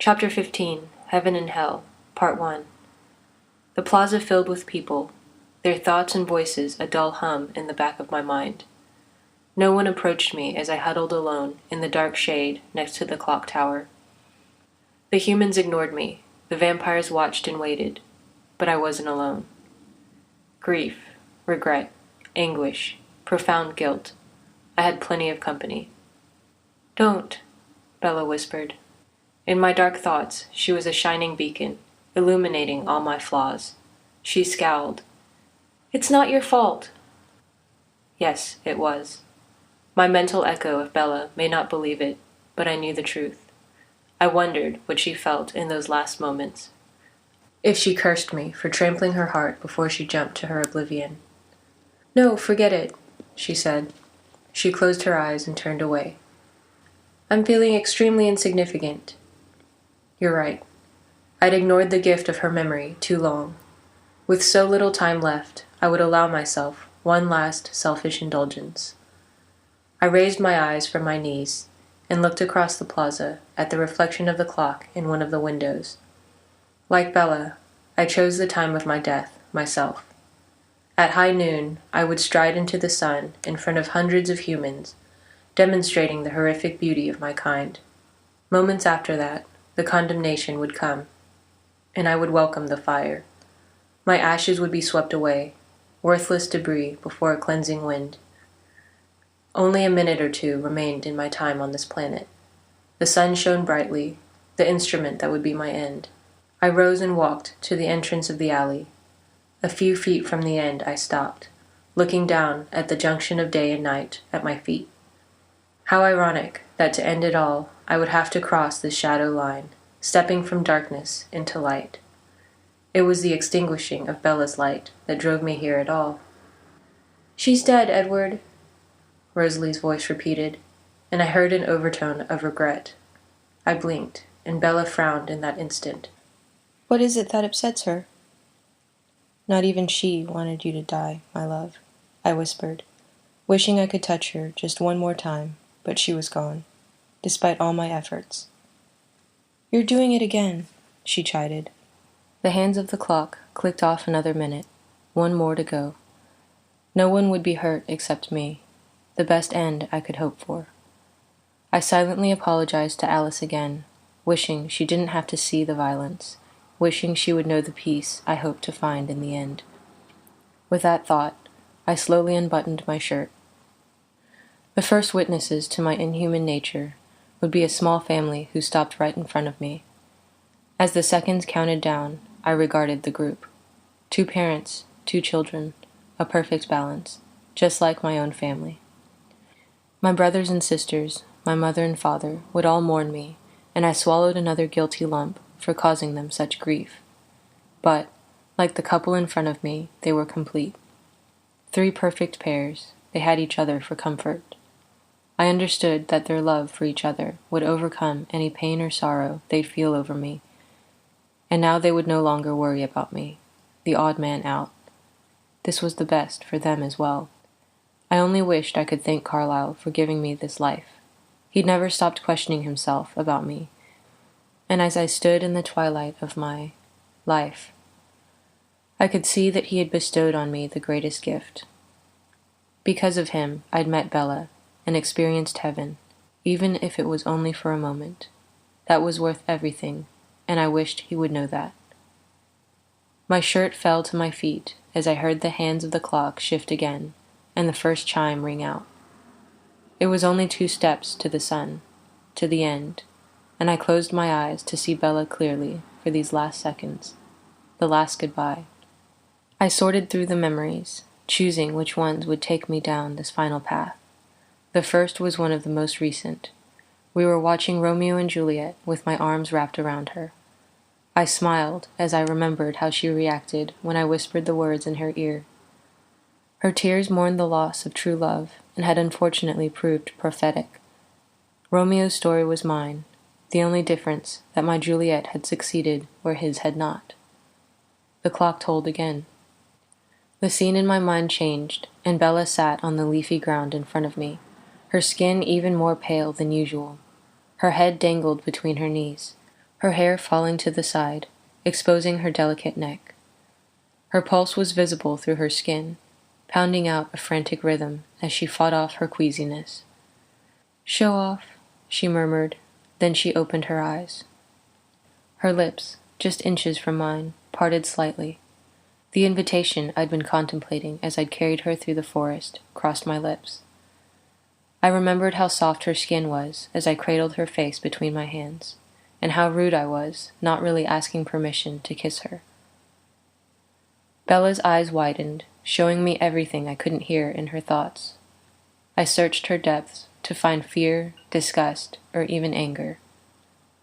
Chapter 15, Heaven and Hell, Part 1. The plaza filled with people, their thoughts and voices a dull hum in the back of my mind. No one approached me as I huddled alone in the dark shade next to the clock tower. The humans ignored me, the vampires watched and waited, but I wasn't alone. Grief, regret, anguish, profound guilt. I had plenty of company. "Don't," Bella whispered. In my dark thoughts, she was a shining beacon, illuminating all my flaws. She scowled. "It's not your fault." Yes, it was. My mental echo of Bella may not believe it, but I knew the truth. I wondered what she felt in those last moments. If she cursed me for trampling her heart before she jumped to her oblivion. "No, forget it," she said. She closed her eyes and turned away. "I'm feeling extremely insignificant." You're right. I'd ignored the gift of her memory too long. With so little time left, I would allow myself one last selfish indulgence. I raised my eyes from my knees and looked across the plaza at the reflection of the clock in one of the windows. Like Bella, I chose the time of my death myself. At high noon, I would stride into the sun in front of hundreds of humans, demonstrating the horrific beauty of my kind. Moments after that, the condemnation would come, and I would welcome the fire. My ashes would be swept away, worthless debris before a cleansing wind. Only a minute or two remained in my time on this planet. The sun shone brightly, the instrument that would be my end. I rose and walked to the entrance of the alley. A few feet from the end I stopped, looking down at the junction of day and night at my feet. How ironic that to end it all, I would have to cross this shadow line, stepping from darkness into light. It was the extinguishing of Bella's light that drove me here at all. "She's dead, Edward," Rosalie's voice repeated, and I heard an overtone of regret. I blinked, and Bella frowned in that instant. "What is it that upsets her?" "Not even she wanted you to die, my love," I whispered, wishing I could touch her just one more time, but she was gone, despite all my efforts. "You're doing it again," she chided. The hands of the clock clicked off another minute, one more to go. No one would be hurt except me, the best end I could hope for. I silently apologized to Alice again, wishing she didn't have to see the violence, wishing she would know the peace I hoped to find in the end. With that thought, I slowly unbuttoned my shirt. The first witnesses to my inhuman nature would be a small family who stopped right in front of me. As the seconds counted down, I regarded the group. 2 parents, 2 children, a perfect balance, just like my own family. My brothers and sisters, my mother and father, would all mourn me, and I swallowed another guilty lump for causing them such grief. But, like the couple in front of me, they were complete. 3 perfect pairs, they had each other for comfort. I understood that their love for each other would overcome any pain or sorrow they'd feel over me, and now they would no longer worry about me, the odd man out. This was the best for them as well. I only wished I could thank Carlyle for giving me this life. He'd never stopped questioning himself about me, and as I stood in the twilight of my life, I could see that he had bestowed on me the greatest gift. Because of him, I'd met Bella and experienced heaven, even if it was only for a moment. That was worth everything, and I wished he would know that. My shirt fell to my feet as I heard the hands of the clock shift again, and the first chime ring out. It was only 2 steps to the sun, to the end, and I closed my eyes to see Bella clearly for these last seconds, the last goodbye. I sorted through the memories, choosing which ones would take me down this final path. The first was one of the most recent. We were watching Romeo and Juliet with my arms wrapped around her. I smiled as I remembered how she reacted when I whispered the words in her ear. Her tears mourned the loss of true love and had unfortunately proved prophetic. Romeo's story was mine, the only difference that my Juliet had succeeded where his had not. The clock tolled again. The scene in my mind changed, and Bella sat on the leafy ground in front of me, her skin even more pale than usual. Her head dangled between her knees, her hair falling to the side, exposing her delicate neck. Her pulse was visible through her skin, pounding out a frantic rhythm as she fought off her queasiness. "Show off," she murmured, then she opened her eyes. Her lips, just inches from mine, parted slightly. The invitation I'd been contemplating as I'd carried her through the forest crossed my lips. I remembered how soft her skin was as I cradled her face between my hands, and how rude I was, not really asking permission to kiss her. Bella's eyes widened, showing me everything I couldn't hear in her thoughts. I searched her depths to find fear, disgust, or even anger.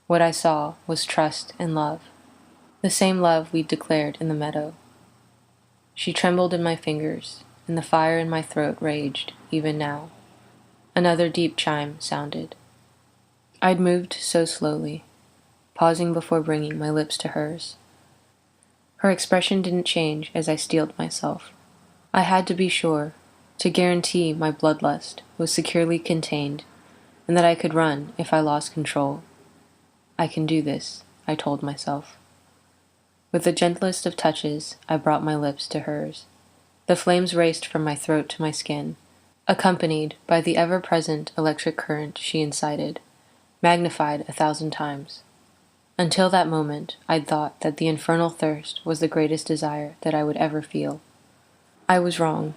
What I saw was trust and love, the same love we'd declared in the meadow. She trembled in my fingers, and the fire in my throat raged, even now. Another deep chime sounded. I'd moved so slowly, pausing before bringing my lips to hers. Her expression didn't change as I steeled myself. I had to be sure, to guarantee my bloodlust was securely contained, and that I could run if I lost control. I can do this, I told myself. With the gentlest of touches, I brought my lips to hers. The flames raced from my throat to my skin, accompanied by the ever-present electric current she incited, magnified 1,000 times. Until that moment, I'd thought that the infernal thirst was the greatest desire that I would ever feel. I was wrong.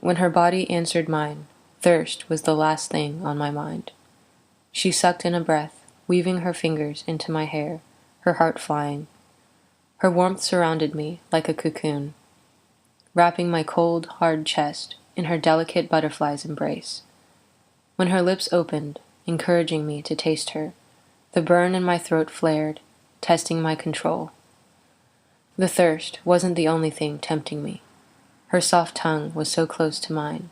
When her body answered mine, thirst was the last thing on my mind. She sucked in a breath, weaving her fingers into my hair, her heart flying. Her warmth surrounded me like a cocoon, wrapping my cold, hard chest in her delicate butterfly's embrace. When her lips opened, encouraging me to taste her, the burn in my throat flared, testing my control. The thirst wasn't the only thing tempting me. Her soft tongue was so close to mine.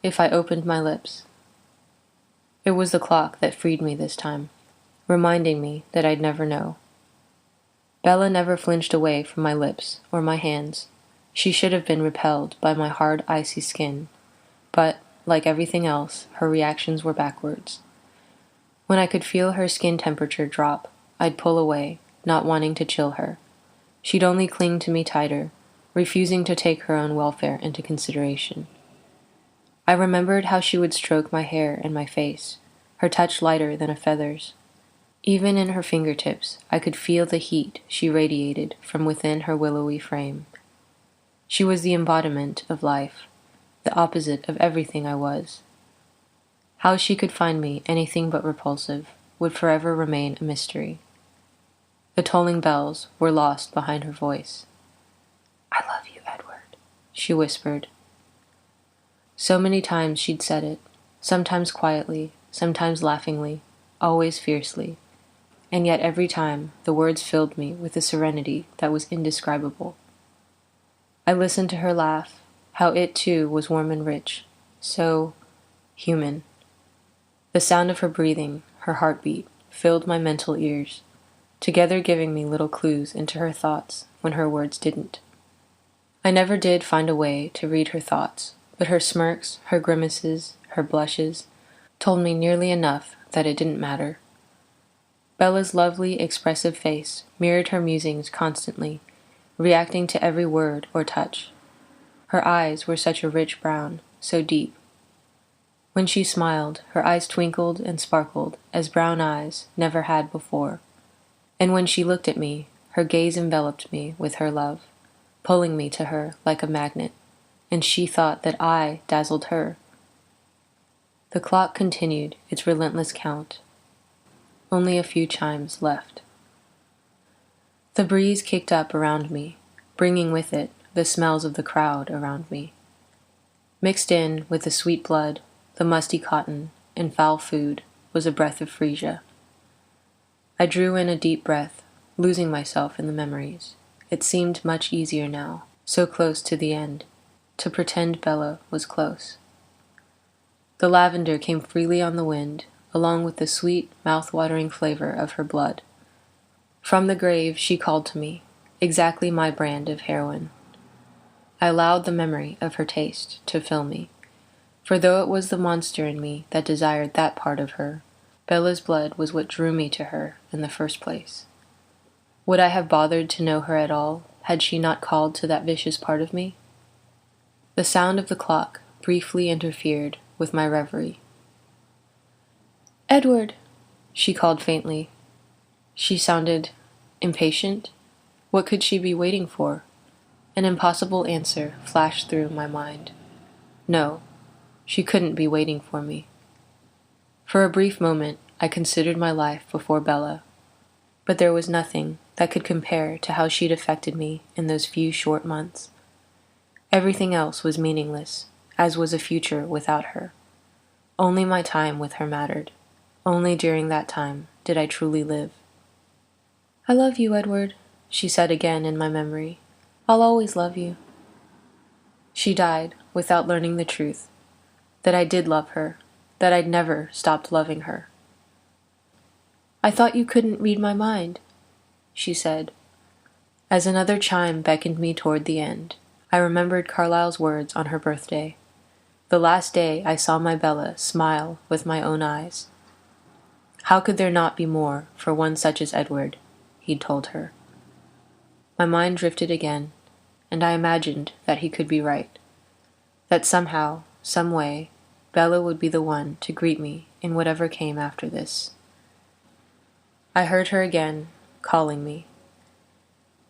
If I opened my lips... It was the clock that freed me this time, reminding me that I'd never know. Bella never flinched away from my lips or my hands. She should have been repelled by my hard, icy skin, but, like everything else, her reactions were backwards. When I could feel her skin temperature drop, I'd pull away, not wanting to chill her. She'd only cling to me tighter, refusing to take her own welfare into consideration. I remembered how she would stroke my hair and my face, her touch lighter than a feather's. Even in her fingertips, I could feel the heat she radiated from within her willowy frame. She was the embodiment of life, the opposite of everything I was. How she could find me anything but repulsive would forever remain a mystery. The tolling bells were lost behind her voice. "I love you, Edward," she whispered. So many times she'd said it, sometimes quietly, sometimes laughingly, always fiercely, and yet every time the words filled me with a serenity that was indescribable. I listened to her laugh, how it too was warm and rich, so human. The sound of her breathing, her heartbeat, filled my mental ears, together giving me little clues into her thoughts when her words didn't. I never did find a way to read her thoughts, but her smirks, her grimaces, her blushes, told me nearly enough that it didn't matter. Bella's lovely, expressive face mirrored her musings constantly, reacting to every word or touch. Her eyes were such a rich brown, so deep. When she smiled, her eyes twinkled and sparkled as brown eyes never had before. And when she looked at me, her gaze enveloped me with her love, pulling me to her like a magnet, and she thought that I dazzled her. The clock continued its relentless count. Only a few chimes left. The breeze kicked up around me, bringing with it the smells of the crowd around me. Mixed in with the sweet blood, the musty cotton, and foul food was a breath of freesia. I drew in a deep breath, losing myself in the memories. It seemed much easier now, so close to the end, to pretend Bella was close. The lavender came freely on the wind, along with the sweet, mouth-watering flavor of her blood. From the grave she called to me, exactly my brand of heroine. I allowed the memory of her taste to fill me, for though it was the monster in me that desired that part of her, Bella's blood was what drew me to her in the first place. Would I have bothered to know her at all had she not called to that vicious part of me? The sound of the clock briefly interfered with my reverie. "Edward," she called faintly. She sounded impatient. What could she be waiting for? An impossible answer flashed through my mind. No, she couldn't be waiting for me. For a brief moment, I considered my life before Bella, but there was nothing that could compare to how she'd affected me in those few short months. Everything else was meaningless, as was a future without her. Only my time with her mattered. Only during that time did I truly live. "I love you, Edward," she said again in my memory. "I'll always love you." She died without learning the truth, that I did love her, that I'd never stopped loving her. "I thought you couldn't read my mind," she said. As another chime beckoned me toward the end, I remembered Carlyle's words on her birthday. The last day I saw my Bella smile with my own eyes. How could there not be more for one such as Edward, he'd told her. My mind drifted again, and I imagined that he could be right. That somehow, some way, Bella would be the one to greet me in whatever came after this. I heard her again, calling me.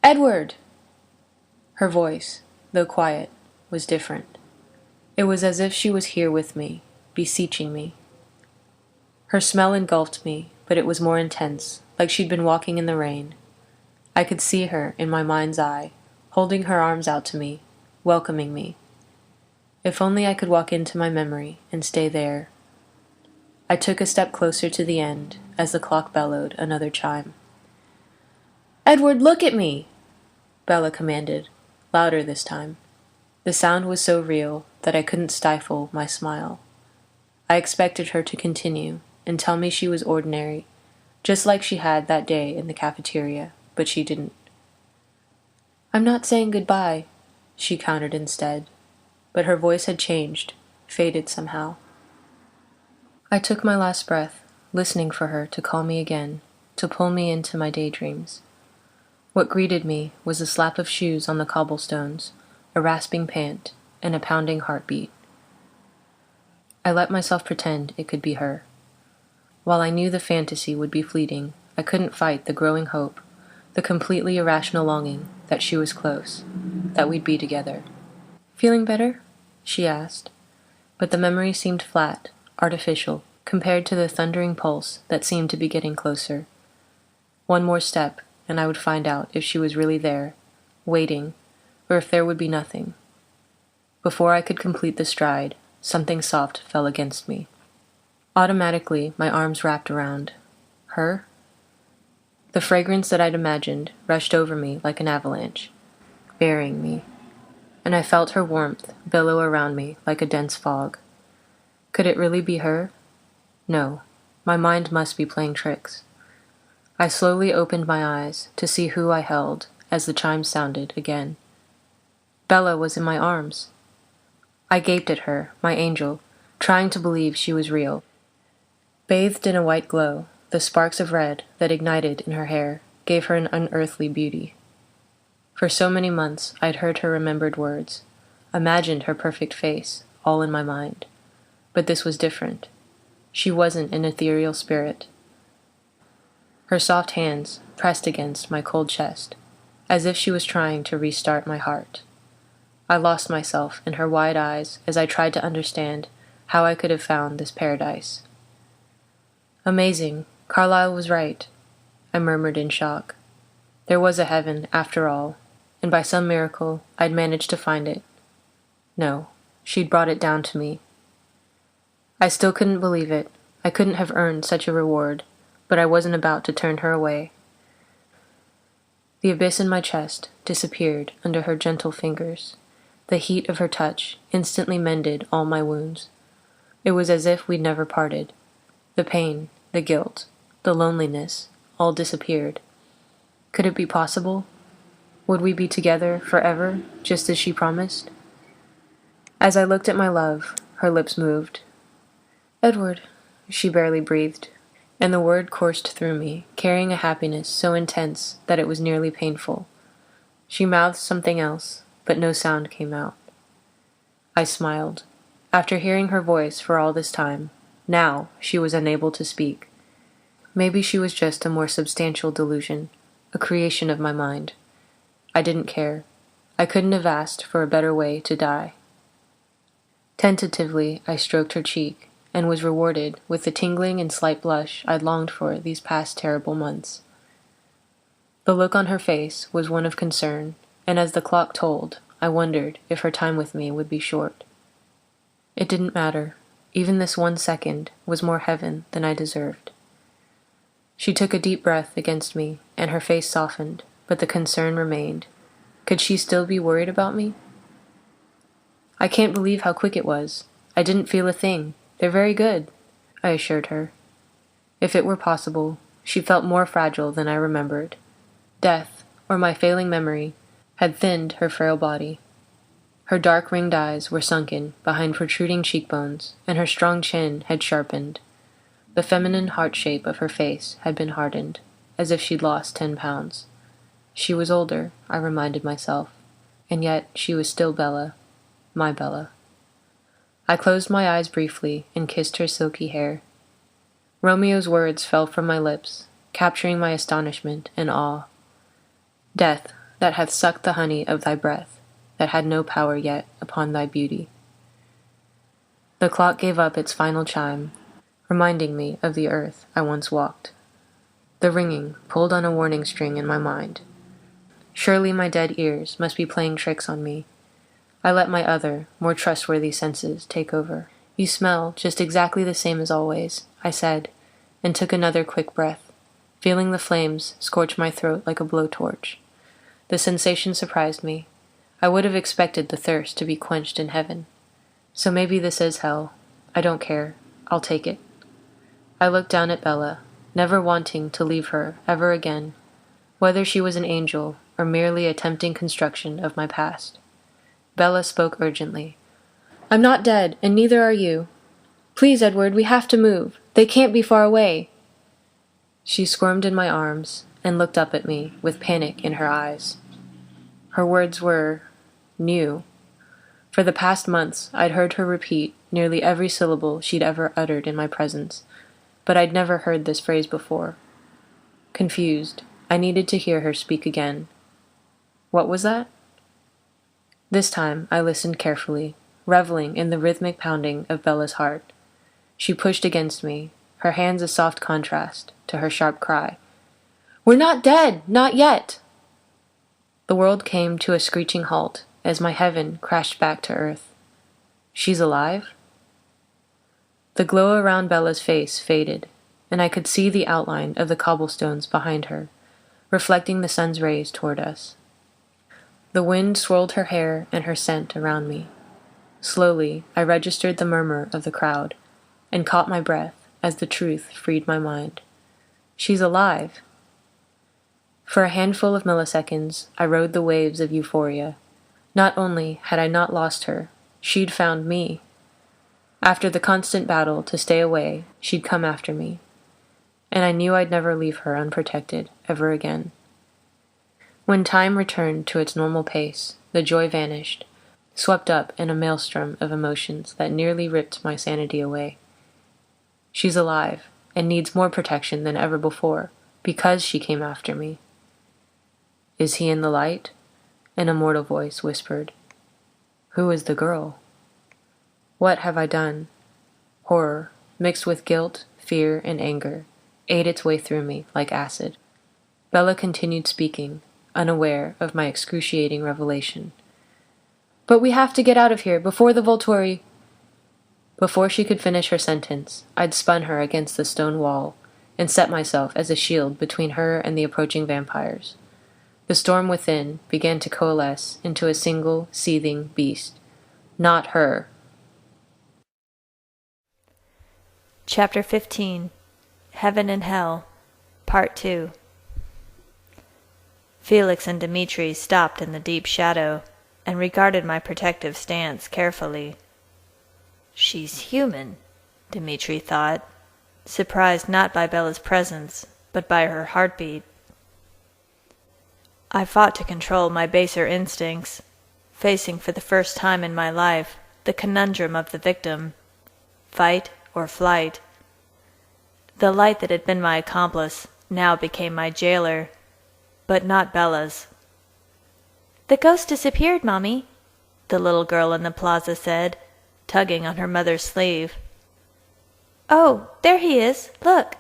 "Edward!" Her voice, though quiet, was different. It was as if she was here with me, beseeching me. Her smell engulfed me, but it was more intense, like she'd been walking in the rain. I could see her in my mind's eye, holding her arms out to me, welcoming me. If only I could walk into my memory and stay there. I took a step closer to the end as the clock bellowed another chime. "Edward, look at me!" Bella commanded, louder this time. The sound was so real that I couldn't stifle my smile. I expected her to continue and tell me she was ordinary, just like she had that day in the cafeteria, but she didn't. "I'm not saying goodbye," she countered instead, but her voice had changed, faded somehow. I took my last breath, listening for her to call me again, to pull me into my daydreams. What greeted me was a slap of shoes on the cobblestones, a rasping pant, and a pounding heartbeat. I let myself pretend it could be her. While I knew the fantasy would be fleeting, I couldn't fight the growing hope, the completely irrational longing that she was close, that we'd be together. "Feeling better?" she asked, but the memory seemed flat, artificial, compared to the thundering pulse that seemed to be getting closer. One more step, and I would find out if she was really there, waiting, or if there would be nothing. Before I could complete the stride, something soft fell against me. Automatically, my arms wrapped around her. The fragrance that I'd imagined rushed over me like an avalanche, burying me, and I felt her warmth billow around me like a dense fog. Could it really be her? No, my mind must be playing tricks. I slowly opened my eyes to see who I held as the chimes sounded again. Bella was in my arms. I gaped at her, my angel, trying to believe she was real. Bathed in a white glow, the sparks of red that ignited in her hair gave her an unearthly beauty. For so many months I'd heard her remembered words, imagined her perfect face, all in my mind. But this was different. She wasn't an ethereal spirit. Her soft hands pressed against my cold chest, as if she was trying to restart my heart. I lost myself in her wide eyes as I tried to understand how I could have found this paradise. "Amazing. Carlyle was right," I murmured in shock. There was a heaven, after all, and by some miracle I'd managed to find it. No, she'd brought it down to me. I still couldn't believe it. I couldn't have earned such a reward, but I wasn't about to turn her away. The abyss in my chest disappeared under her gentle fingers. The heat of her touch instantly mended all my wounds. It was as if we'd never parted. The pain, the guilt, the loneliness, all disappeared. Could it be possible? Would we be together forever, just as she promised? As I looked at my love, her lips moved. "Edward," she barely breathed. And the word coursed through me, carrying a happiness so intense that it was nearly painful. She mouthed something else, but no sound came out. I smiled. After hearing her voice for all this time, now she was unable to speak. Maybe she was just a more substantial delusion, a creation of my mind. I didn't care. I couldn't have asked for a better way to die. Tentatively, I stroked her cheek, and was rewarded with the tingling and slight blush I'd longed for these past terrible months. The look on her face was one of concern, and as the clock told, I wondered if her time with me would be short. It didn't matter. Even this 1 second was more heaven than I deserved. She took a deep breath against me, and her face softened, but the concern remained. Could she still be worried about me? I can't believe how quick it was. I didn't feel a thing. They're very good, I assured her. If it were possible, she felt more fragile than I remembered. Death, or my failing memory, had thinned her frail body. Her dark ringed eyes were sunken behind protruding cheekbones, and her strong chin had sharpened. The feminine heart shape of her face had been hardened, as if she'd lost 10 pounds. She was older, I reminded myself, and yet she was still Bella, my Bella. I closed my eyes briefly and kissed her silky hair. Romeo's words fell from my lips, capturing my astonishment and awe. Death, that hath sucked the honey of thy breath, that had no power yet upon thy beauty. The clock gave up its final chime, reminding me of the earth I once walked. The ringing pulled on a warning string in my mind. Surely my dead ears must be playing tricks on me. I let my other, more trustworthy senses take over. You smell just exactly the same as always, I said, and took another quick breath, feeling the flames scorch my throat like a blowtorch. The sensation surprised me. I would have expected the thirst to be quenched in heaven. So maybe this is hell. I don't care. I'll take it. I looked down at Bella, never wanting to leave her ever again, whether she was an angel or merely a tempting construction of my past. Bella spoke urgently. I'm not dead, and neither are you. Please, Edward, we have to move. They can't be far away. She squirmed in my arms and looked up at me with panic in her eyes. Her words were new. For the past months, I'd heard her repeat nearly every syllable she'd ever uttered in my presence, but I'd never heard this phrase before. Confused, I needed to hear her speak again. What was that? This time I listened carefully, reveling in the rhythmic pounding of Bella's heart. She pushed against me, her hands a soft contrast to her sharp cry. We're not dead! Not yet! The world came to a screeching halt as my heaven crashed back to earth. She's alive? The glow around Bella's face faded, and I could see the outline of the cobblestones behind her, reflecting the sun's rays toward us. The wind swirled her hair and her scent around me. Slowly, I registered the murmur of the crowd, and caught my breath as the truth freed my mind. She's alive! For a handful of milliseconds, I rode the waves of euphoria. Not only had I not lost her, she'd found me. After the constant battle to stay away, she'd come after me. And I knew I'd never leave her unprotected ever again. When time returned to its normal pace, the joy vanished, swept up in a maelstrom of emotions that nearly ripped my sanity away. She's alive, and needs more protection than ever before, because she came after me. Is he in the light? An immortal voice whispered. Who is the girl? What have I done? Horror, mixed with guilt, fear, and anger, ate its way through me like acid. Bella continued speaking, unaware of my excruciating revelation. But we have to get out of here, before the Volturi... Before she could finish her sentence, I'd spun her against the stone wall, and set myself as a shield between her and the approaching vampires. The storm within began to coalesce into a single, seething beast. Not her. Chapter 15. Heaven and Hell, Part 2. Felix and Dmitri stopped in the deep shadow and regarded my protective stance carefully. She's human, Dmitri thought, surprised not by Bella's presence, but by her heartbeat. I fought to control my baser instincts, facing for the first time in my life the conundrum of the victim, fight or flight. The light that had been my accomplice now became my jailer, but not Bella's. "The ghost disappeared, Mommy," the little girl in the plaza said, tugging on her mother's sleeve. "Oh, there he is, look."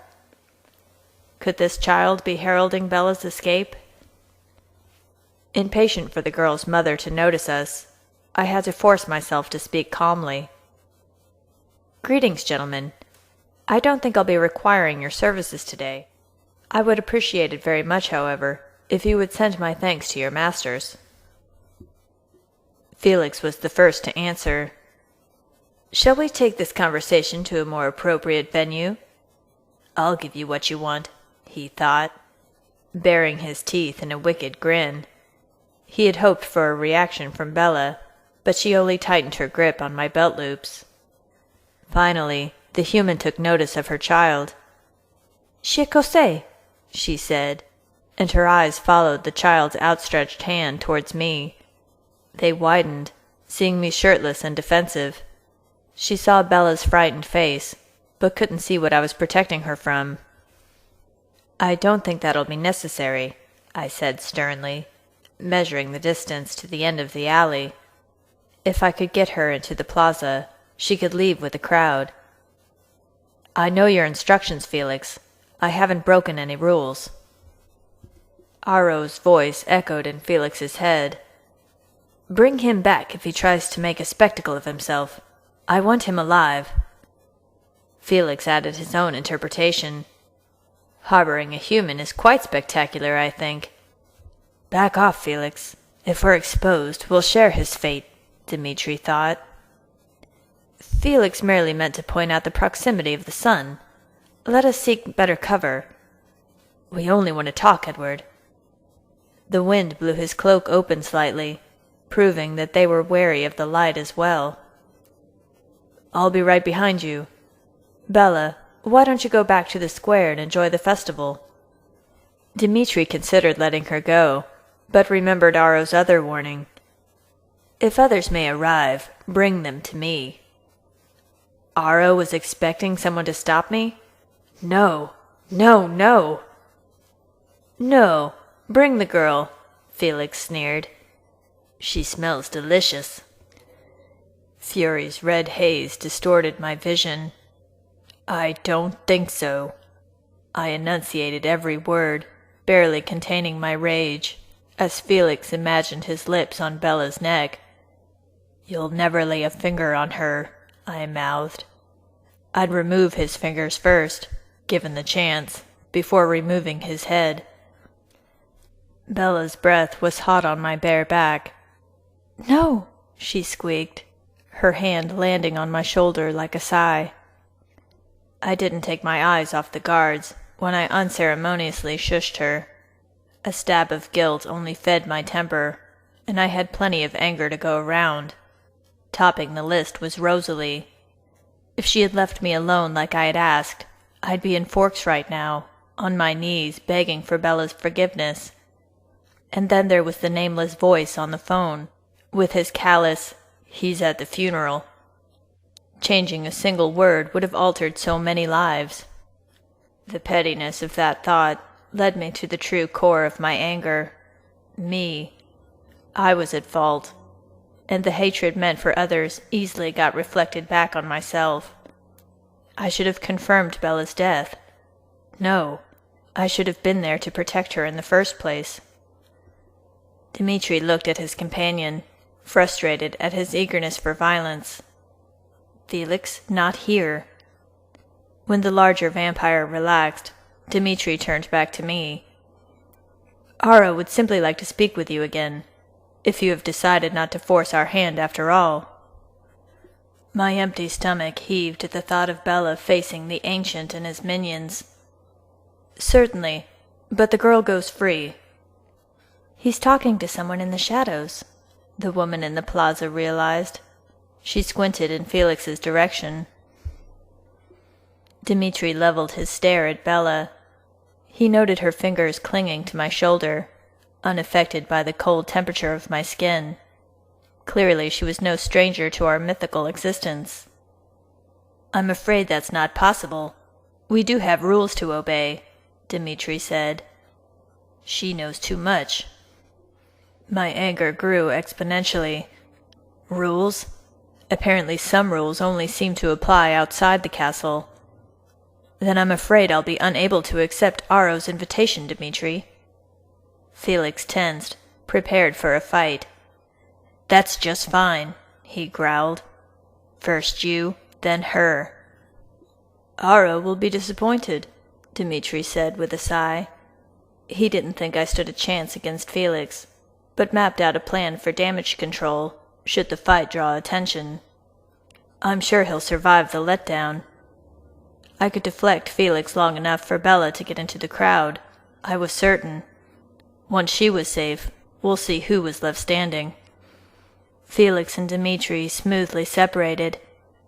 Could this child be heralding Bella's escape? Impatient for the girl's mother to notice us, I had to force myself to speak calmly. "Greetings, gentlemen. I don't think I'll be requiring your services today. I would appreciate it very much, however, if you would send my thanks to your masters." Felix was the first to answer. "Shall we take this conversation to a more appropriate venue?" "I'll give you what you want," he thought, baring his teeth in a wicked grin. He had hoped for a reaction from Bella, but she only tightened her grip on my belt loops. Finally, the human took notice of her child. "Che cos'è?" she said, and her eyes followed the child's outstretched hand towards me. They widened, seeing me shirtless and defensive. She saw Bella's frightened face, but couldn't see what I was protecting her from. "I don't think that'll be necessary," I said sternly, measuring the distance to the end of the alley. If I could get her into the plaza, she could leave with the crowd. "I know your instructions, Felix. I haven't broken any rules." Aro's voice echoed in Felix's head. "Bring him back if he tries to make a spectacle of himself. I want him alive." Felix added his own interpretation. "Harboring a human is quite spectacular, I think." "Back off, Felix. If we're exposed, we'll share his fate," Dmitri thought. Felix merely meant to point out the proximity of the sun. "Let us seek better cover." "We only want to talk, Edward." The wind blew his cloak open slightly, proving that they were wary of the light as well. "I'll be right behind you. Bella, why don't you go back to the square and enjoy the festival?" Dmitri considered letting her go, but remembered Aro's other warning. "If others may arrive, bring them to me." Aro was expecting someone to stop me? No, no, no. "No, bring the girl," Felix sneered. "She smells delicious." Fury's red haze distorted my vision. "I don't think so." I enunciated every word, barely containing my rage, as Felix imagined his lips on Bella's neck. "You'll never lay a finger on her," I mouthed. I'd remove his fingers first, given the chance, before removing his head. Bella's breath was hot on my bare back. "No," she squeaked, her hand landing on my shoulder like a sigh. I didn't take my eyes off the guards when I unceremoniously shushed her. A stab of guilt only fed my temper, and I had plenty of anger to go around. Topping the list was Rosalie. If she had left me alone like I had asked, I'd be in Forks right now, on my knees begging for Bella's forgiveness. And then there was the nameless voice on the phone, with his callous, "He's at the funeral." Changing a single word would have altered so many lives. The pettiness of that thought led me to the true core of my anger. Me. I was at fault, and the hatred meant for others easily got reflected back on myself. I should have confirmed Bella's death. No, I should have been there to protect her in the first place. Dmitri looked at his companion, frustrated at his eagerness for violence. Felix, not here. When the larger vampire relaxed, Dmitri turned back to me. "Aro would simply like to speak with you again, if you have decided not to force our hand after all." My empty stomach heaved at the thought of Bella facing the Ancient and his minions. "Certainly, but the girl goes free." "He's talking to someone in the shadows," the woman in the plaza realized. She squinted in Felix's direction. Dmitri leveled his stare at Bella. He noted her fingers clinging to my shoulder, unaffected by the cold temperature of my skin. Clearly she was no stranger to our mythical existence. "I'm afraid that's not possible. We do have rules to obey," Dmitri said. "She knows too much." My anger grew exponentially. Rules? Apparently some rules only seem to apply outside the castle. "Then I'm afraid I'll be unable to accept Aro's invitation, Dmitri." Felix tensed, prepared for a fight. "That's just fine," he growled. "First you, then her." "Aro will be disappointed," Dmitri said with a sigh. He didn't think I stood a chance against Felix, but mapped out a plan for damage control should the fight draw attention. "I'm sure he'll survive the letdown." I could deflect Felix long enough for Bella to get into the crowd. I was certain. Once she was safe, we'll see who was left standing. Felix and Dmitri smoothly separated,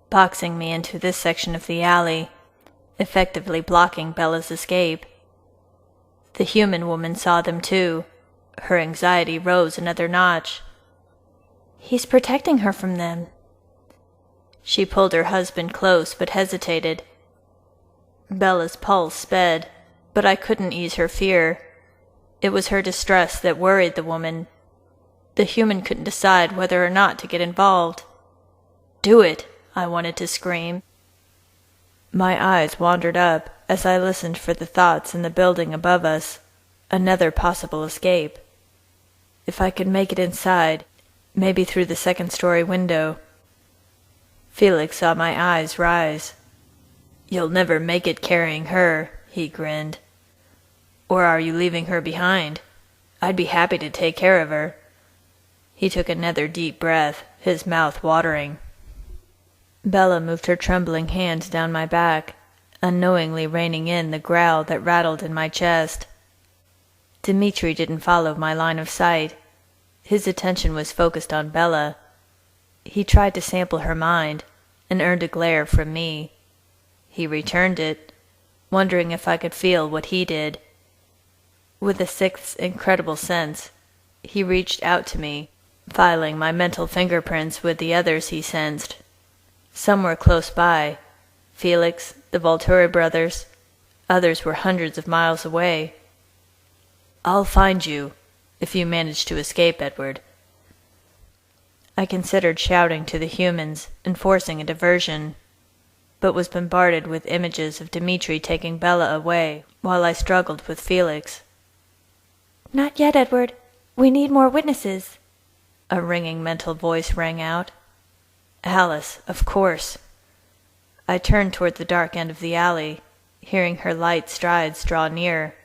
boxing me into this section of the alley, effectively blocking Bella's escape. The human woman saw them too. Her anxiety rose another notch. "He's protecting her from them." She pulled her husband close but hesitated. Bella's pulse sped, but I couldn't ease her fear. It was her distress that worried the woman. The human couldn't decide whether or not to get involved. "Do it!" I wanted to scream. My eyes wandered up as I listened for the thoughts in the building above us. Another possible escape. If I could make it inside, maybe through the second-story window. Felix saw my eyes rise. "You'll never make it carrying her," he grinned. "Or are you leaving her behind? I'd be happy to take care of her." He took another deep breath, his mouth watering. Bella moved her trembling hand down my back, unknowingly reining in the growl that rattled in my chest. Dmitri didn't follow my line of sight. His attention was focused on Bella. He tried to sample her mind, and earned a glare from me. He returned it, wondering if I could feel what he did. With a sixth incredible sense, he reached out to me, filing my mental fingerprints with the others he sensed. Some were close by. Felix, the Volturi brothers. Others were hundreds of miles away. "I'll find you, if you manage to escape, Edward." I considered shouting to the humans and forcing a diversion, but was bombarded with images of Dmitri taking Bella away while I struggled with Felix. "Not yet, Edward. We need more witnesses," a ringing mental voice rang out. Alice, of course. I turned toward the dark end of the alley, hearing her light strides draw near.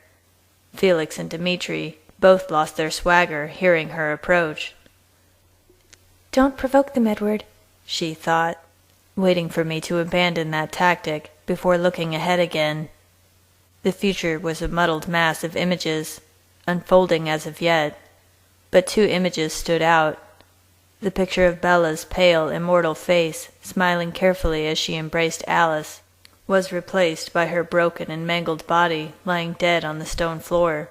Felix and Dmitri both lost their swagger hearing her approach. "Don't provoke them, Edward," she thought, waiting for me to abandon that tactic before looking ahead again. The future was a muddled mass of images, unfolding as of yet, but two images stood out. The picture of Bella's pale, immortal face, smiling carefully as she embraced Alice, was replaced by her broken and mangled body lying dead on the stone floor.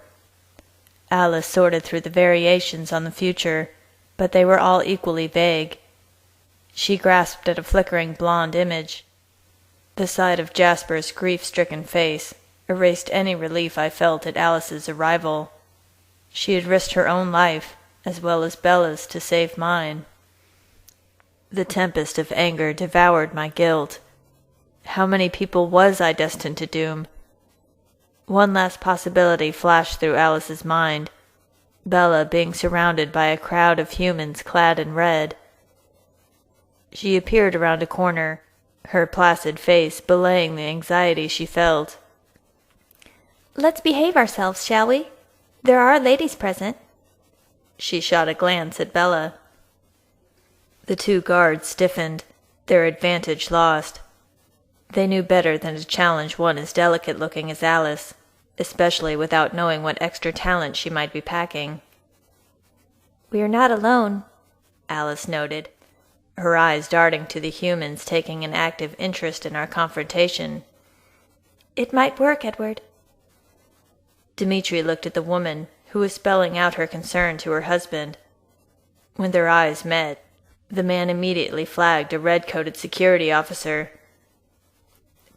Alice sorted through the variations on the future, but they were all equally vague. She grasped at a flickering blonde image. The sight of Jasper's grief-stricken face erased any relief I felt at Alice's arrival. She had risked her own life, as well as Bella's, to save mine. The tempest of anger devoured my guilt. How many people was I destined to doom? One last possibility flashed through Alice's mind, Bella being surrounded by a crowd of humans clad in red. She appeared around a corner, her placid face belaying the anxiety she felt. "Let's behave ourselves, shall we? There are ladies present." She shot a glance at Bella. The two guards stiffened, their advantage lost. They knew better than to challenge one as delicate-looking as Alice, especially without knowing what extra talent she might be packing. "We are not alone," Alice noted, her eyes darting to the humans taking an active interest in our confrontation. It might work, Edward. Dmitri looked at the woman, who was spelling out her concern to her husband. When their eyes met, the man immediately flagged a red-coated security officer.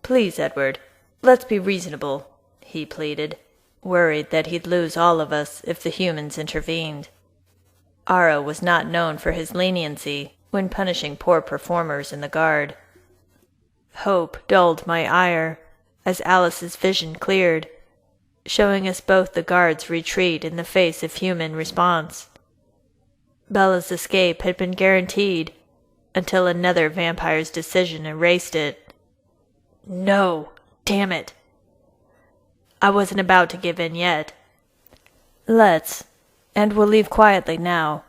"Please, Edward, let's be reasonable," he pleaded, worried that he'd lose all of us if the humans intervened. Ara was not known for his leniency when punishing poor performers in the guard. Hope dulled my ire as Alice's vision cleared, showing us both the guard's retreat in the face of human response. Bella's escape had been guaranteed until another vampire's decision erased it. No, damn it. I wasn't about to give in yet. "Let's, and we'll leave quietly now,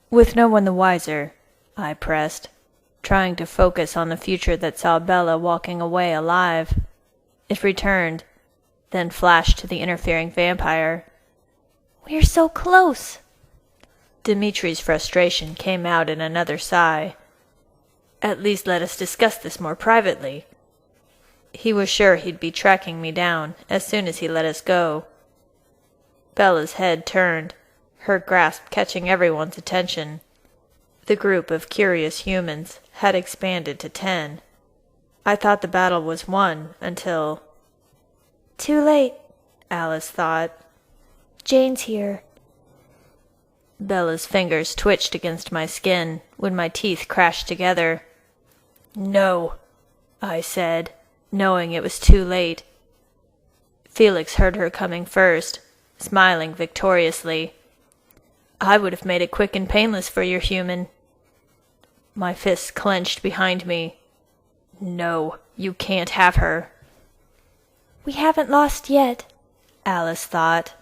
with no one the wiser," I pressed, trying to focus on the future that saw Bella walking away alive. It returned, then flashed to the interfering vampire. "We're so close." Dimitri's frustration came out in another sigh. "At least let us discuss this more privately." He was sure he'd be tracking me down as soon as he let us go. Bella's head turned, her grasp catching everyone's attention. The group of curious humans had expanded to 10. I thought the battle was won until... "Too late," Alice thought. "Jane's here." Bella's fingers twitched against my skin when my teeth crashed together. "No," I said, knowing it was too late. Felix heard her coming first, smiling victoriously. "I would have made it quick and painless for your human." My fists clenched behind me. "No, you can't have her." "We haven't lost yet," Alice thought.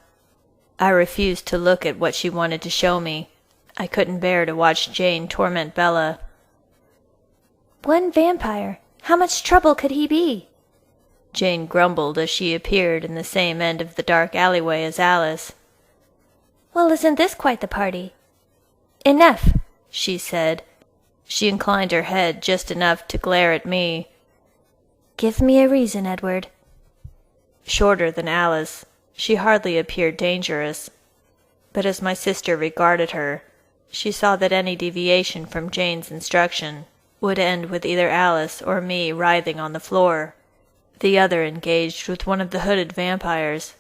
I refused to look at what she wanted to show me. I couldn't bear to watch Jane torment Bella. "One vampire. How much trouble could he be?" Jane grumbled as she appeared in the same end of the dark alleyway as Alice. "Well, isn't this quite the party?" "Enough," she said. She inclined her head just enough to glare at me. "Give me a reason, Edward." Shorter than Alice, she hardly appeared dangerous. But as my sister regarded her, she saw that any deviation from Jane's instruction would end with either Alice or me writhing on the floor, the other engaged with one of the hooded vampires,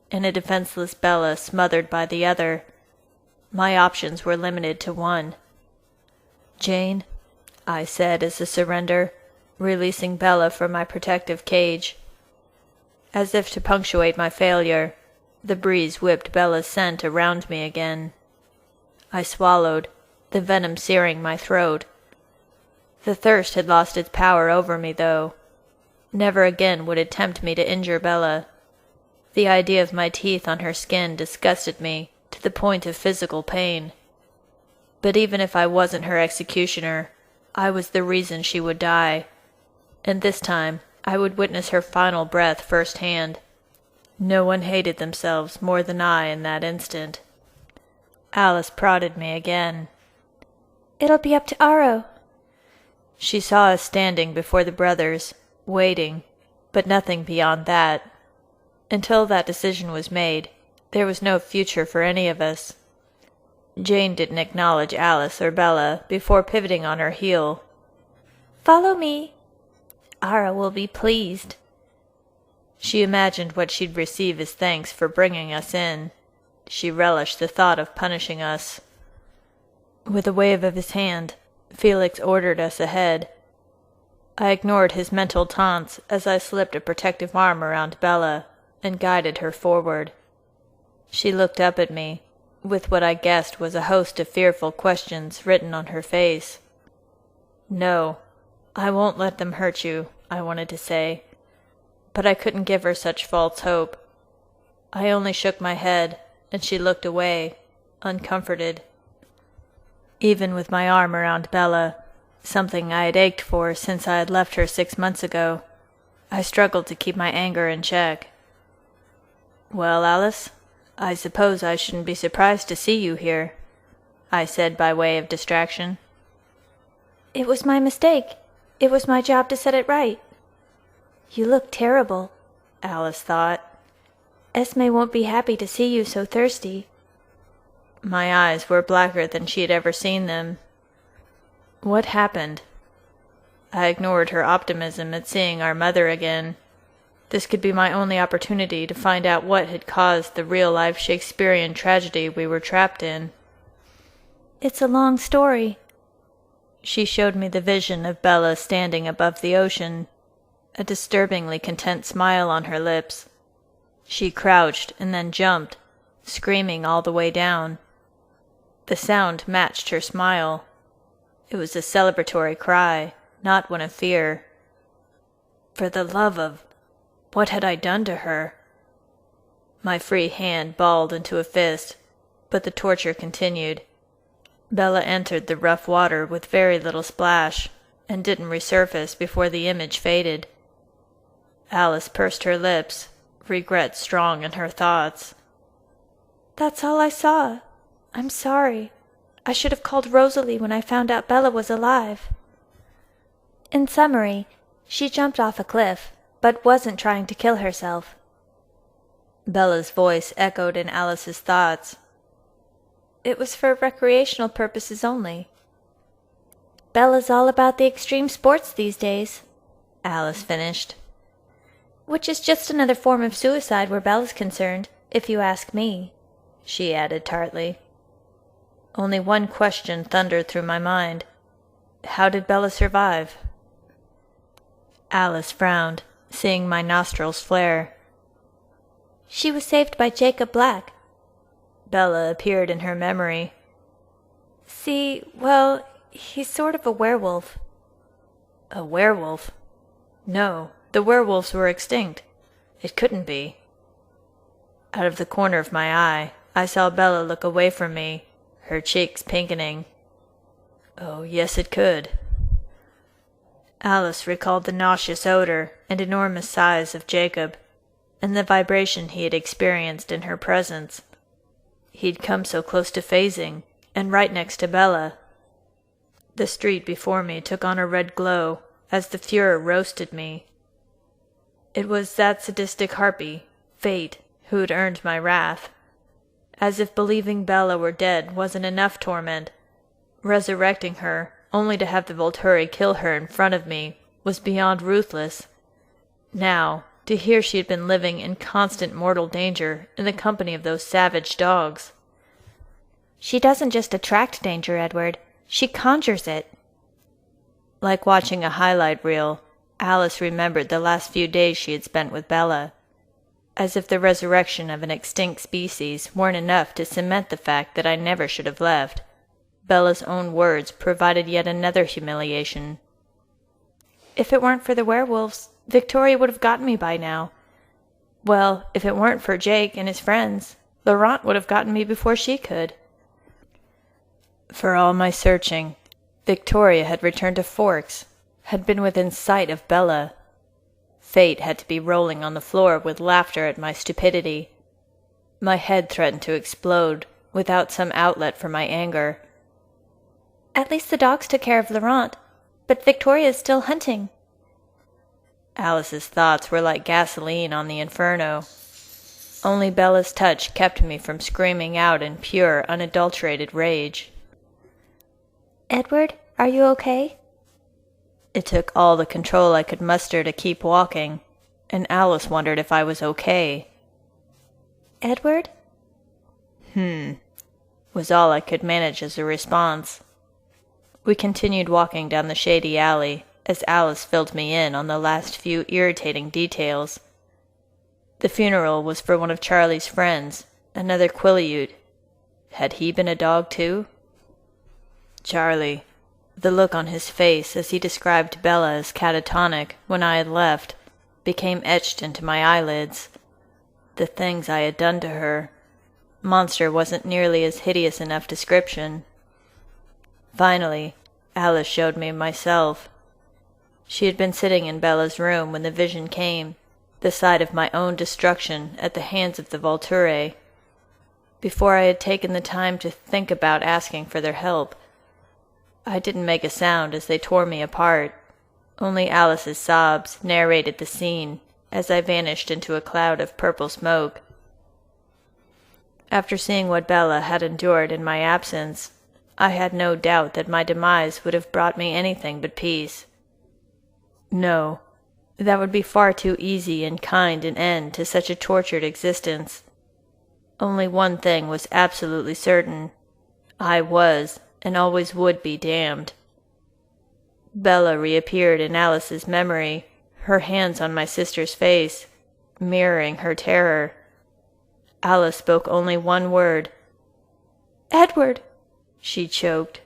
and a defenseless Bella smothered by the other. My options were limited to one. "Jane," I said as a surrender, releasing Bella from my protective cage. As if to punctuate my failure, the breeze whipped Bella's scent around me again. I swallowed, the venom searing my throat. The thirst had lost its power over me, though. Never again would it tempt me to injure Bella. The idea of my teeth on her skin disgusted me to the point of physical pain. But even if I wasn't her executioner, I was the reason she would die. And this time, I would witness her final breath firsthand. No one hated themselves more than I in that instant. Alice prodded me again. "It'll be up to Aro." She saw us standing before the brothers, waiting, but nothing beyond that. Until that decision was made, there was no future for any of us. Jane didn't acknowledge Alice or Bella before pivoting on her heel. "Follow me." "Ara will be pleased." She imagined what she'd receive as thanks for bringing us in. She relished the thought of punishing us. With a wave of his hand, Felix ordered us ahead. I ignored his mental taunts as I slipped a protective arm around Bella and guided her forward. She looked up at me, with what I guessed was a host of fearful questions written on her face. "No, I won't let them hurt you," I wanted to say, but I couldn't give her such false hope. I only shook my head, and she looked away, uncomforted. Even with my arm around Bella, something I had ached for since I had left her 6 months ago, I struggled to keep my anger in check. "Well, Alice, I suppose I shouldn't be surprised to see you here," I said by way of distraction. "It was my mistake. It was my job to set it right." "You look terrible," Alice thought. Esme won't be happy to see you so thirsty. My eyes were blacker than she had ever seen them. What happened? I ignored her optimism at seeing our mother again. This could be my only opportunity to find out what had caused the real-life Shakespearean tragedy we were trapped in. It's a long story. She showed me the vision of Bella standing above the ocean, a disturbingly content smile on her lips. She crouched and then jumped, screaming all the way down. The sound matched her smile. It was a celebratory cry, not one of fear. For the love of... what had I done to her? My free hand balled into a fist, but the torture continued. Bella entered the rough water with very little splash, and didn't resurface before the image faded. Alice pursed her lips, regret strong in her thoughts. That's all I saw. I'm sorry. I should have called Rosalie when I found out Bella was alive. In summary, she jumped off a cliff, but wasn't trying to kill herself. Bella's voice echoed in Alice's thoughts. It was for recreational purposes only. Bella's all about the extreme sports these days, Alice finished. Which is just another form of suicide where Bella's concerned, if you ask me, she added tartly. Only one question thundered through my mind. How did Bella survive? Alice frowned, seeing my nostrils flare. She was saved by Jacob Black. Bella appeared in her memory. See, well, he's sort of a werewolf. A werewolf? No, the werewolves were extinct. It couldn't be. Out of the corner of my eye, I saw Bella look away from me, her cheeks pinkening. Oh, yes, it could. Alice recalled the nauseous odor and enormous size of Jacob, and the vibration he had experienced in her presence. He'd come so close to phasing, and right next to Bella. The street before me took on a red glow as the furor roasted me. It was that sadistic harpy, Fate, who had earned my wrath. As if believing Bella were dead wasn't enough torment. Resurrecting her, only to have the Volturi kill her in front of me, was beyond ruthless. Now, to hear she had been living in constant mortal danger in the company of those savage dogs. She doesn't just attract danger, Edward. She conjures it. Like watching a highlight reel, Alice remembered the last few days she had spent with Bella. As if the resurrection of an extinct species weren't enough to cement the fact that I never should have left. Bella's own words provided yet another humiliation. If it weren't for the werewolves, Victoria would have gotten me by now. Well, if it weren't for Jake and his friends, Laurent would have gotten me before she could. For all my searching, Victoria had returned to Forks, had been within sight of Bella. Fate had to be rolling on the floor with laughter at my stupidity. My head threatened to explode without some outlet for my anger. At least the dogs took care of Laurent, but Victoria is still hunting. Alice's thoughts were like gasoline on the inferno. Only Bella's touch kept me from screaming out in pure, unadulterated rage. Edward, are you okay? It took all the control I could muster to keep walking, and Alice wondered if I was okay. Edward? Was all I could manage as a response. We continued walking down the shady alley, as Alice filled me in on the last few irritating details. The funeral was for one of Charlie's friends, another Quileute. Had he been a dog too? Charlie, the look on his face as he described Bella as catatonic when I had left, became etched into my eyelids. The things I had done to her. Monster wasn't nearly as hideous enough description. Finally, Alice showed me myself. She had been sitting in Bella's room when the vision came, the sight of my own destruction at the hands of the Volturi. Before I had taken the time to think about asking for their help, I didn't make a sound as they tore me apart. Only Alice's sobs narrated the scene as I vanished into a cloud of purple smoke. After seeing what Bella had endured in my absence, I had no doubt that my demise would have brought me anything but peace. No, that would be far too easy and kind an end to such a tortured existence. Only one thing was absolutely certain. I was, and always would be, damned. Bella reappeared in Alice's memory, her hands on my sister's face, mirroring her terror. Alice spoke only one word. "Edward!" She choked.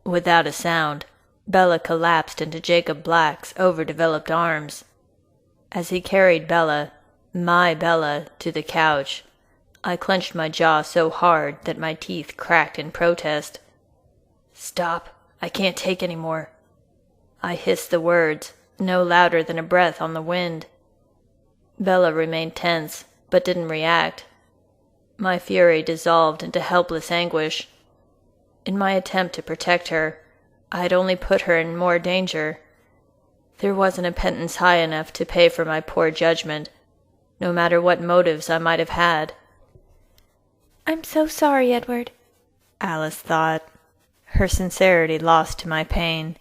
Without a sound, Bella collapsed into Jacob Black's overdeveloped arms. As he carried Bella, my Bella, to the couch, I clenched my jaw so hard that my teeth cracked in protest. "Stop! I can't take any more." I hissed the words, no louder than a breath on the wind. Bella remained tense, but didn't react. My fury dissolved into helpless anguish. In my attempt to protect her, I had only put her in more danger. There wasn't a penance high enough to pay for my poor judgment, no matter what motives I might have had. "I'm so sorry, Edward," Alice thought, her sincerity lost to my pain.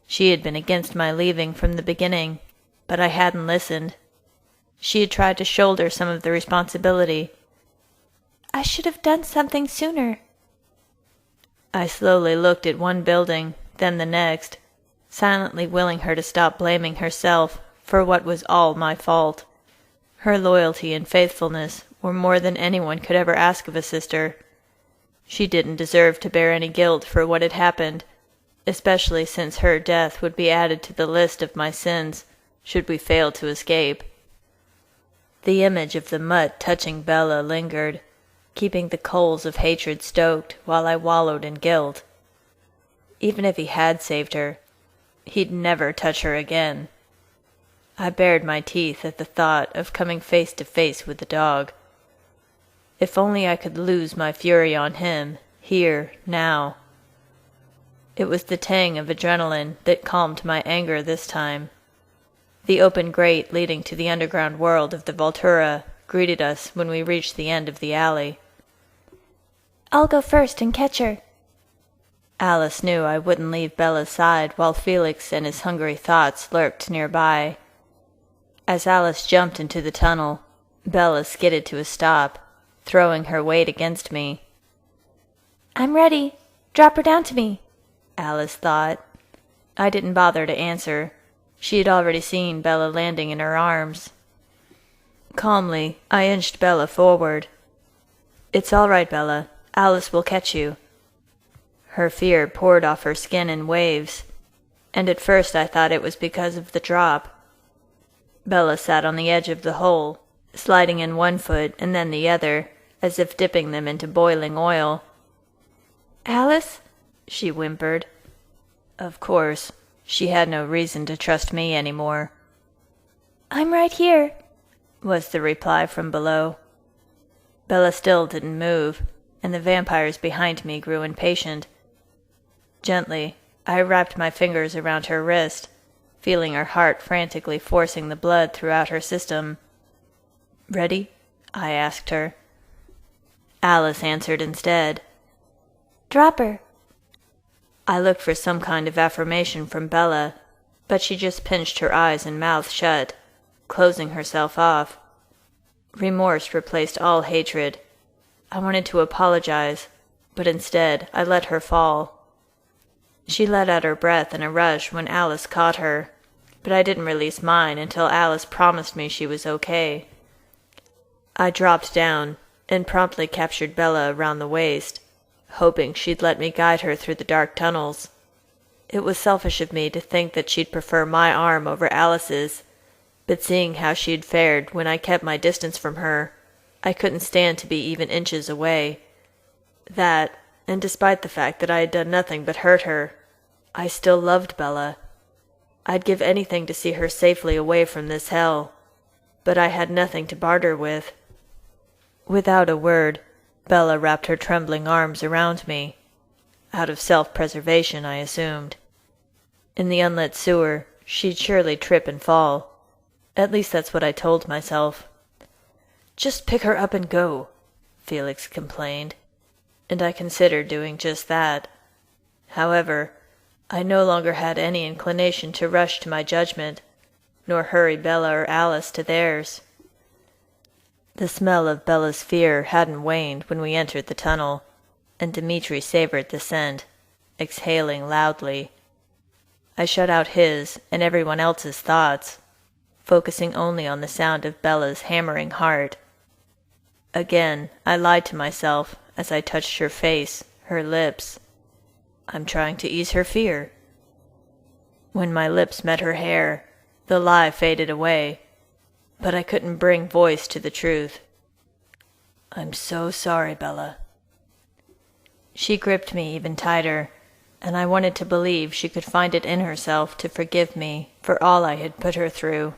She had been against my leaving from the beginning, but I hadn't listened. She had tried to shoulder some of the responsibility. "I should have done something sooner." I slowly looked at one building, then the next, silently willing her to stop blaming herself for what was all my fault. Her loyalty and faithfulness were more than anyone could ever ask of a sister. She didn't deserve to bear any guilt for what had happened, especially since her death would be added to the list of my sins should we fail to escape. The image of the mutt touching Bella lingered, keeping the coals of hatred stoked while I wallowed in guilt. Even if he had saved her, he'd never touch her again. I bared my teeth at the thought of coming face to face with the dog. If only I could lose my fury on him, here, now. It was the tang of adrenaline that calmed my anger this time. The open grate leading to the underground world of the Voltura greeted us when we reached the end of the alley. "I'll go first and catch her." Alice knew I wouldn't leave Bella's side while Felix and his hungry thoughts lurked nearby. As Alice jumped into the tunnel, Bella skidded to a stop, throwing her weight against me. "I'm ready. Drop her down to me," Alice thought. I didn't bother to answer. She had already seen Bella landing in her arms. Calmly, I inched Bella forward. "It's all right, Bella. Alice will catch you." Her fear poured off her skin in waves, and at first I thought it was because of the drop. Bella sat on the edge of the hole, sliding in one foot and then the other, as if dipping them into boiling oil. "Alice?" she whimpered. Of course, she had no reason to trust me any more. "I'm right here," was the reply from below. Bella still didn't move, and the vampires behind me grew impatient. Gently, I wrapped my fingers around her wrist, feeling her heart frantically forcing the blood throughout her system. "Ready?" I asked her. Alice answered instead. "Drop her." I looked for some kind of affirmation from Bella, but she just pinched her eyes and mouth shut, closing herself off. Remorse replaced all hatred. I wanted to apologize, but instead I let her fall. She let out her breath in a rush when Alice caught her, but I didn't release mine until Alice promised me she was okay. I dropped down and promptly captured Bella around the waist, hoping she'd let me guide her through the dark tunnels. It was selfish of me to think that she'd prefer my arm over Alice's, but seeing how she'd fared when I kept my distance from her, I couldn't stand to be even inches away. That, and despite the fact that I had done nothing but hurt her, I still loved Bella. I'd give anything to see her safely away from this hell, but I had nothing to barter with. Without a word, Bella wrapped her trembling arms around me, out of self-preservation, I assumed. In the unlit sewer, she'd surely trip and fall. At least that's what I told myself. "Just pick her up and go," Felix complained, and I considered doing just that. However, I no longer had any inclination to rush to my judgment, nor hurry Bella or Alice to theirs. The smell of Bella's fear hadn't waned when we entered the tunnel, and Dmitri savored the scent, exhaling loudly. I shut out his and everyone else's thoughts, focusing only on the sound of Bella's hammering heart. Again, I lied to myself as I touched her face, her lips. I'm trying to ease her fear. When my lips met her hair, the lie faded away, but I couldn't bring voice to the truth. "I'm so sorry, Bella." She gripped me even tighter, and I wanted to believe she could find it in herself to forgive me for all I had put her through.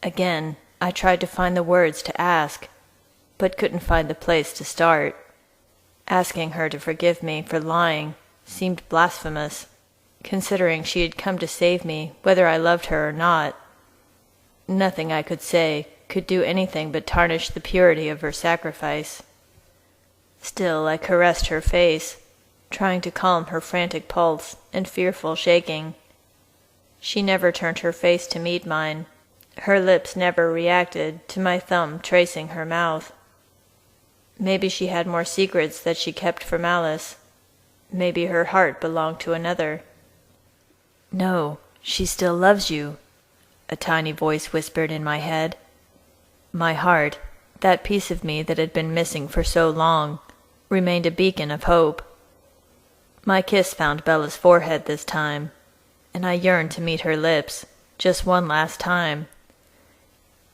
Again, I tried to find the words to ask, but couldn't find the place to start. Asking her to forgive me for lying seemed blasphemous, considering she had come to save me whether I loved her or not. Nothing I could say could do anything but tarnish the purity of her sacrifice. Still, I caressed her face, trying to calm her frantic pulse and fearful shaking. She never turned her face to meet mine. Her lips never reacted to my thumb tracing her mouth. Maybe she had more secrets that she kept from Alice. Maybe her heart belonged to another. "No, she still loves you," a tiny voice whispered in my head. My heart, that piece of me that had been missing for so long, remained a beacon of hope. My kiss found Bella's forehead this time, and I yearned to meet her lips, just one last time.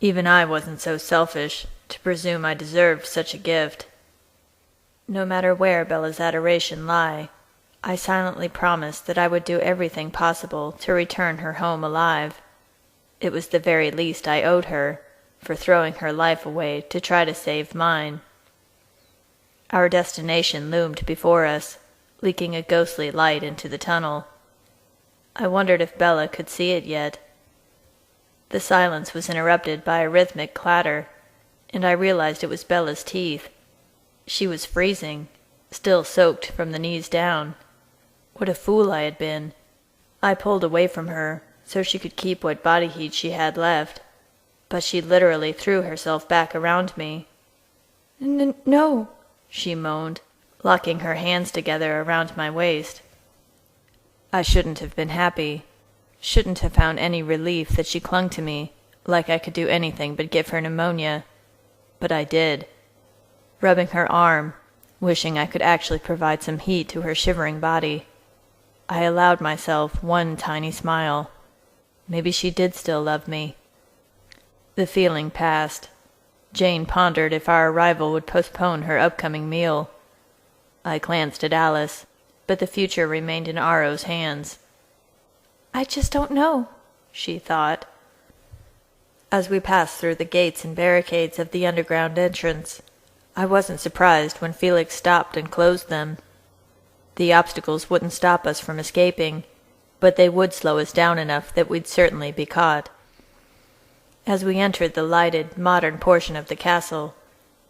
Even I wasn't so selfish to presume I deserved such a gift. No matter where Bella's adoration lay, I silently promised that I would do everything possible to return her home alive. It was the very least I owed her, for throwing her life away to try to save mine. Our destination loomed before us, leaking a ghostly light into the tunnel. I wondered if Bella could see it yet. The silence was interrupted by a rhythmic clatter, and I realized it was Bella's teeth. She was freezing, still soaked from the knees down. What a fool I had been. I pulled away from her so she could keep what body heat she had left, but she literally threw herself back around me. "No," she moaned, locking her hands together around my waist. I shouldn't have been happy, shouldn't have found any relief that she clung to me, like I could do anything but give her pneumonia. But I did. Rubbing her arm, wishing I could actually provide some heat to her shivering body, I allowed myself one tiny smile. Maybe she did still love me. The feeling passed. Jane pondered if our arrival would postpone her upcoming meal. I glanced at Alice, but the future remained in Aro's hands. "I just don't know," she thought. As we passed through the gates and barricades of the underground entrance, I wasn't surprised when Felix stopped and closed them. The obstacles wouldn't stop us from escaping, but they would slow us down enough that we'd certainly be caught. As we entered the lighted, modern portion of the castle,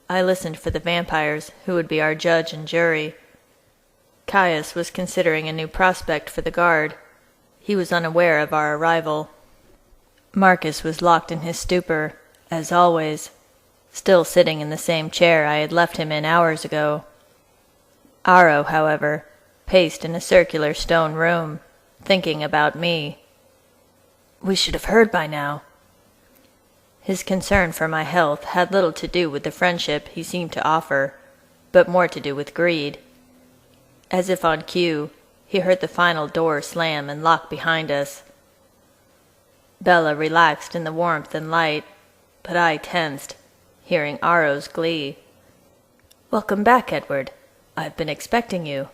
I listened for the vampires who would be our judge and jury. Caius was considering a new prospect for the guard. He was unaware of our arrival. Marcus was locked in his stupor, as always, still sitting in the same chair I had left him in hours ago. Aro, however, paced in a circular stone room, thinking about me. We should have heard by now. His concern for my health had little to do with the friendship he seemed to offer, but more to do with greed. As if on cue, he heard the final door slam and lock behind us. Bella relaxed in the warmth and light, but I tensed, hearing Aro's glee. "Welcome back, Edward. I've been expecting you."